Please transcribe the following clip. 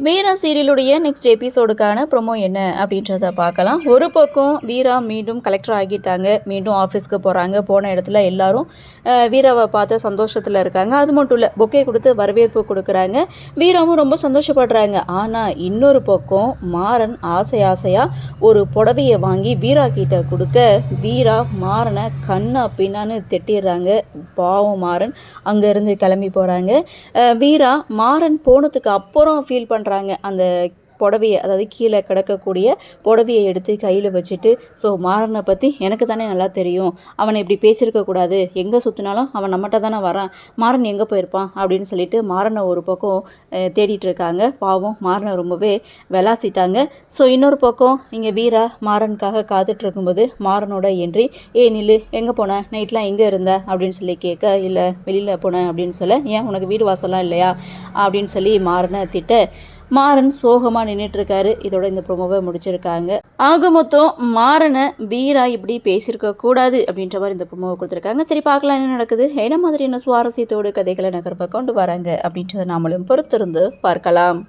வீரா சீரியலுடைய next எபிசோடுக்கான promo என்ன அப்படின்றத பார்க்கலாம். ஒரு பக்கம் வீரா மீண்டும் கலெக்டர் ஆகிட்டாங்க. மீண்டும் ஆஃபீஸ்க்கு போகிறாங்க. போன இடத்துல எல்லாரும் வீராவை பார்த்து சந்தோஷத்தில் இருக்காங்க. அது மட்டும் இல்லை, பொக்கே கொடுத்து வரவேற்பு கொடுக்குறாங்க. வீராவும் ரொம்ப சந்தோஷப்படுறாங்க. ஆனால் இன்னொரு பக்கம் மாறன் ஆசையாக ஒரு புடவையை வாங்கி வீரா கிட்ட கொடுக்க வீரா மாறனை கண்ணா பின்னான்னு திட்டிடுறாங்க. பாவம் மாறன் அங்கேருந்து கிளம்பி போகிறாங்க. வீரா மாறன் போனதுக்கு அப்புறம் ஃபீல் பண்ணுறாங்க. அந்த புடவையை, அதாவது கீழே கிடக்கக்கூடிய புடவையை எடுத்து கையில் வச்சுட்டு, ஸோ மாறனை பற்றி எனக்கு தானே நல்லா தெரியும், அவனை இப்படி பேசியிருக்கக்கூடாது, எங்கே சுற்றினாலும் அவன் நம்மகிட்ட தானே வரான், மாறன் எங்கே போயிருப்பான் அப்படின்னு சொல்லிட்டு மாறனை ஒரு பக்கம் தேடிட்டு இருக்காங்க. பாவம் மாறனை ரொம்பவே விளாசிட்டாங்க. ஸோ இன்னொரு பக்கம் இங்கே வீரா மாறனுக்காக காத்துட்டு இருக்கும்போது மாறனோட என்ட்ரி. நில்லு, எங்கே போனேன், நைட்லாம் எங்கே இருந்த அப்படின்னு சொல்லி கேட்க, இல்லை வெளியில் போனேன் அப்படின்னு சொல்ல, ஏன் உனக்கு வீடு வாசலாம் இல்லையா அப்படின்னு சொல்லி மாறனை திட்ட மாறன் சோகமாக நின்றுட்டுருக்காரு. இதோட இந்த ப்ரோமோவை முடிச்சிருக்காங்க. ஆக மொத்தம் மாறனை வீரா இப்படி பேசியிருக்க கூடாது அப்படின்ற மாதிரி இந்த ப்ரோமோவை கொடுத்துருக்காங்க. சரி, பார்க்கலாம் என்ன நடக்குது, என்ன மாதிரியான சுவாரஸ்யத்தோடு கதைகளை நகர்ப்ப கொண்டு வராங்க அப்படின்றத நாமளும் பொறுத்திருந்து பார்க்கலாம்.